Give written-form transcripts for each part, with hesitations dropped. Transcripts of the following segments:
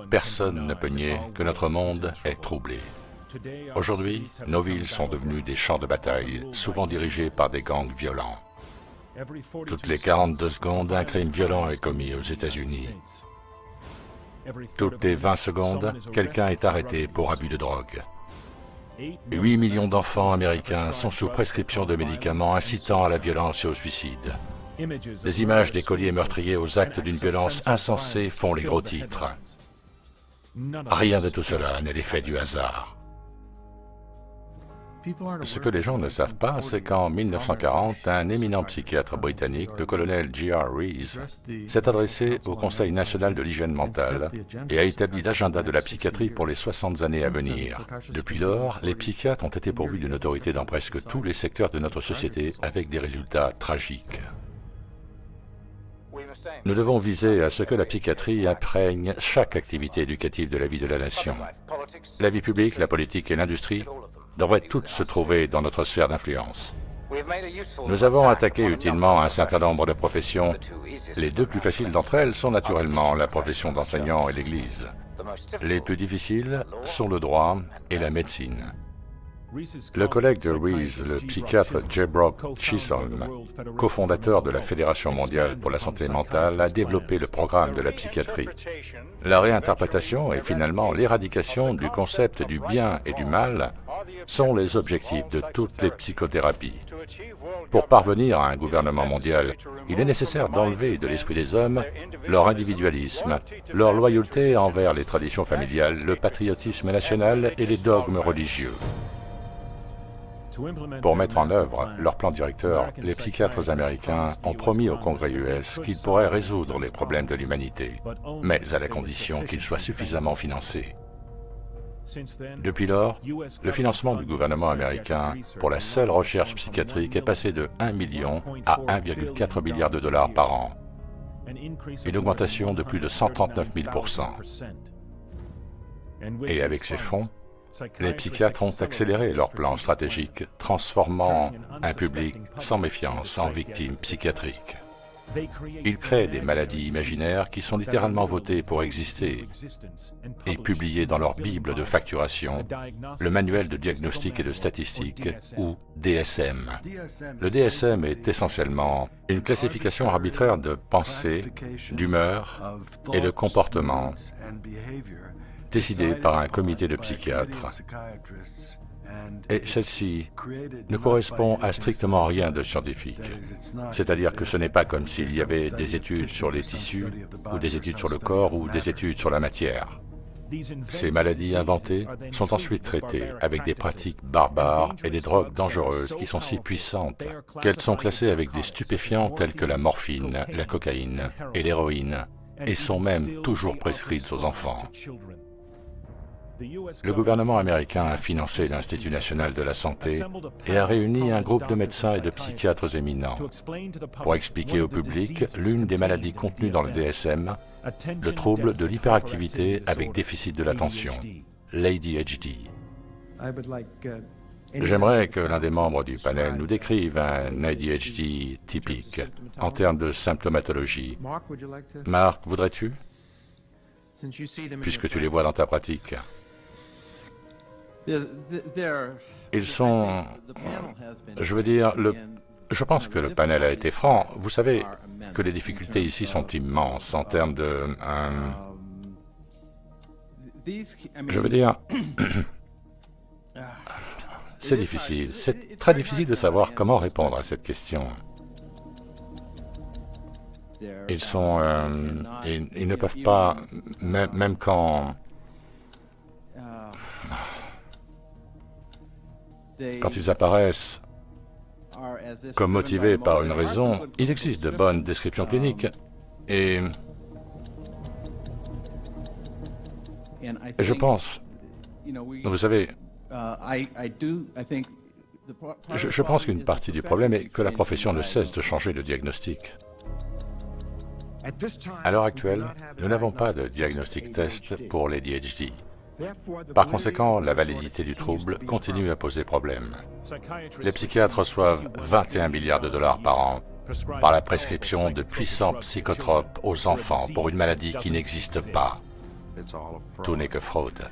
Personne ne peut nier que notre monde est troublé. Aujourd'hui, nos villes sont devenues des champs de bataille, souvent dirigés par des gangs violents. Toutes les 42 secondes, un crime violent est commis aux États-Unis. Toutes les 20 secondes, quelqu'un est arrêté pour abus de drogue. 8 millions d'enfants américains sont sous prescription de médicaments incitant à la violence et au suicide. Les images d'écoliers meurtriers aux actes d'une violence insensée font les gros titres. Rien de tout cela n'est l'effet du hasard. Ce que les gens ne savent pas, c'est qu'en 1940, un éminent psychiatre britannique, le colonel J.R. Rees, s'est adressé au Conseil national de l'hygiène mentale et a établi l'agenda de la psychiatrie pour les 60 années à venir. Depuis lors, les psychiatres ont été pourvus d'une autorité dans presque tous les secteurs de notre société avec des résultats tragiques. Nous devons viser à ce que la psychiatrie imprègne chaque activité éducative de la vie de la nation. La vie publique, la politique et l'industrie devraient toutes se trouver dans notre sphère d'influence. Nous avons attaqué utilement un certain nombre de professions. Les deux plus faciles d'entre elles sont naturellement la profession d'enseignant et l'Église. Les plus difficiles sont le droit et la médecine. Le collègue de Rees, le psychiatre J. Brock Chisholm, cofondateur de la Fédération mondiale pour la santé mentale, a développé le programme de la psychiatrie. La réinterprétation et finalement l'éradication du concept du bien et du mal sont les objectifs de toutes les psychothérapies. Pour parvenir à un gouvernement mondial, il est nécessaire d'enlever de l'esprit des hommes leur individualisme, leur loyauté envers les traditions familiales, le patriotisme national et les dogmes religieux. Pour mettre en œuvre leur plan directeur, les psychiatres américains ont promis au Congrès US qu'ils pourraient résoudre les problèmes de l'humanité, mais à la condition qu'ils soient suffisamment financés. Depuis lors, le financement du gouvernement américain pour la seule recherche psychiatrique est passé de 1 million à 1,4 milliard de dollars par an, une augmentation de plus de 139 000%. Et avec ces fonds, les psychiatres ont accéléré leur plan stratégique, transformant un public sans méfiance en victime psychiatrique. Ils créent des maladies imaginaires qui sont littéralement votées pour exister et publiées dans leur Bible de facturation, le manuel de diagnostic et de statistique, ou DSM. Le DSM est essentiellement une classification arbitraire de pensée, d'humeur et de comportement, décidée par un comité de psychiatres. Et celle-ci ne correspond à strictement rien de scientifique. C'est-à-dire que ce n'est pas comme s'il y avait des études sur les tissus, ou des études sur le corps, ou des études sur la matière. Ces maladies inventées sont ensuite traitées avec des pratiques barbares et des drogues dangereuses qui sont si puissantes qu'elles sont classées avec des stupéfiants tels que la morphine, la cocaïne et l'héroïne, et sont même toujours prescrites aux enfants. Le gouvernement américain a financé l'Institut national de la santé et a réuni un groupe de médecins et de psychiatres éminents pour expliquer au public l'une des maladies contenues dans le DSM, le trouble de l'hyperactivité avec déficit de l'attention, l'ADHD. J'aimerais que l'un des membres du panel nous décrive un ADHD typique en termes de symptomatologie. Marc, voudrais-tu? Puisque tu les vois dans ta pratique. Ils sont... Je pense que le panel a été franc. Vous savez que les difficultés ici sont immenses en termes de... c'est difficile. C'est très difficile de savoir comment répondre à cette question. Ils sont... ils ne peuvent pas... Même quand ils apparaissent comme motivés par une raison, il existe de bonnes descriptions cliniques et je pense, vous savez, je pense qu'une partie du problème est que la profession ne cesse de changer de diagnostic. À l'heure actuelle, nous n'avons pas de diagnostic test pour les ADHD. Par conséquent, la validité du trouble continue à poser problème. Les psychiatres reçoivent 21 milliards de dollars par an par la prescription de puissants psychotropes aux enfants pour une maladie qui n'existe pas. Tout n'est que fraude.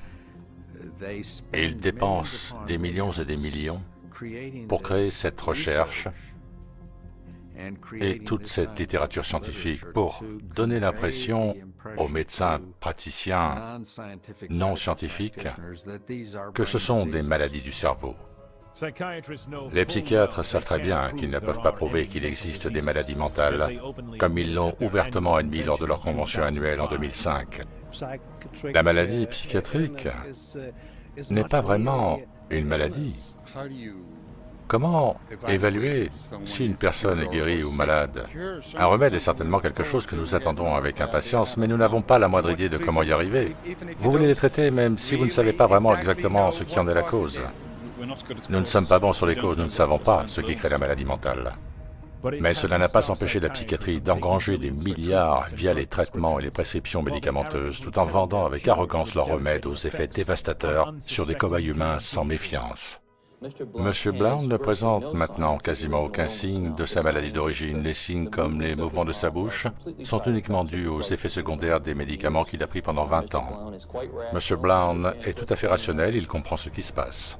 Et ils dépensent des millions et des millions pour créer cette recherche et toute cette littérature scientifique pour donner l'impression aux médecins praticiens non scientifiques que ce sont des maladies du cerveau. Les psychiatres savent très bien qu'ils ne peuvent pas prouver qu'il existe des maladies mentales, comme ils l'ont ouvertement admis lors de leur convention annuelle en 2005. La maladie psychiatrique n'est pas vraiment une maladie. Comment évaluer si une personne est guérie ou malade? Un remède est certainement quelque chose que nous attendons avec impatience, mais nous n'avons pas la moindre idée de comment y arriver. Vous voulez les traiter même si vous ne savez pas vraiment exactement ce qui en est la cause. Nous ne sommes pas bons sur les causes, nous ne savons pas ce qui crée la maladie mentale. Mais cela n'a pas empêché la psychiatrie d'engranger des milliards via les traitements et les prescriptions médicamenteuses, tout en vendant avec arrogance leurs remèdes aux effets dévastateurs sur des cobayes humains sans méfiance. M. Blount ne présente maintenant quasiment aucun signe de sa maladie d'origine. Les signes comme les mouvements de sa bouche sont uniquement dus aux effets secondaires des médicaments qu'il a pris pendant 20 ans. M. Blount est tout à fait rationnel, il comprend ce qui se passe.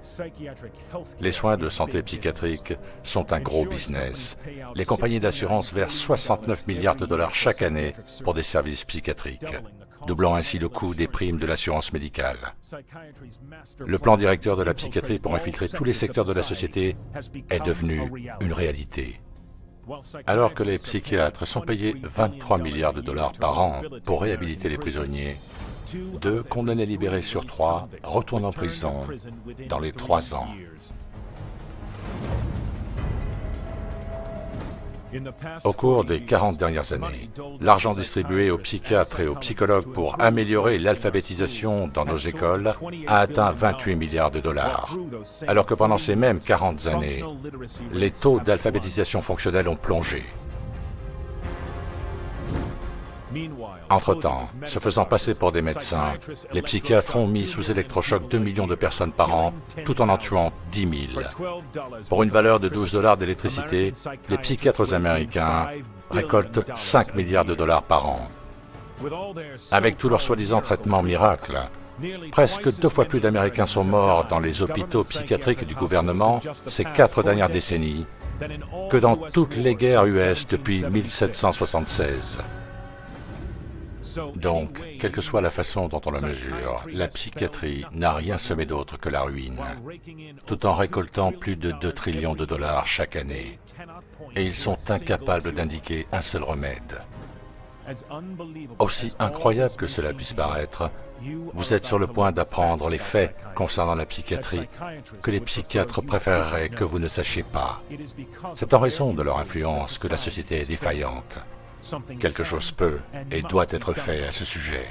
Les soins de santé psychiatrique sont un gros business. Les compagnies d'assurance versent 69 milliards de dollars chaque année pour des services psychiatriques, doublant ainsi le coût des primes de l'assurance médicale. Le plan directeur de la psychiatrie pour infiltrer tous les secteurs de la société est devenu une réalité. Alors que les psychiatres sont payés 23 milliards de dollars par an pour réhabiliter les prisonniers, 2 condamnés libérés sur 3 retournent en prison dans les 3 ans. Au cours des 40 dernières années, l'argent distribué aux psychiatres et aux psychologues pour améliorer l'alphabétisation dans nos écoles a atteint 28 milliards de dollars, alors que pendant ces mêmes 40 années, les taux d'alphabétisation fonctionnelle ont plongé. Entre-temps, se faisant passer pour des médecins, les psychiatres ont mis sous électrochoc 2 millions de personnes par an, tout en tuant 10 000. Pour une valeur de 12 $ d'électricité, les psychiatres américains récoltent 5 milliards de dollars par an. Avec tous leurs soi-disant traitements miracles, presque 2 fois plus d'Américains sont morts dans les hôpitaux psychiatriques du gouvernement ces 4 dernières décennies que dans toutes les guerres US depuis 1776. Donc, quelle que soit la façon dont on la mesure, la psychiatrie n'a rien semé d'autre que la ruine, tout en récoltant plus de 2 trillions de dollars chaque année. Et ils sont incapables d'indiquer un seul remède. Aussi incroyable que cela puisse paraître, vous êtes sur le point d'apprendre les faits concernant la psychiatrie que les psychiatres préféreraient que vous ne sachiez pas. C'est en raison de leur influence que la société est défaillante. Quelque chose peut et doit être fait à ce sujet.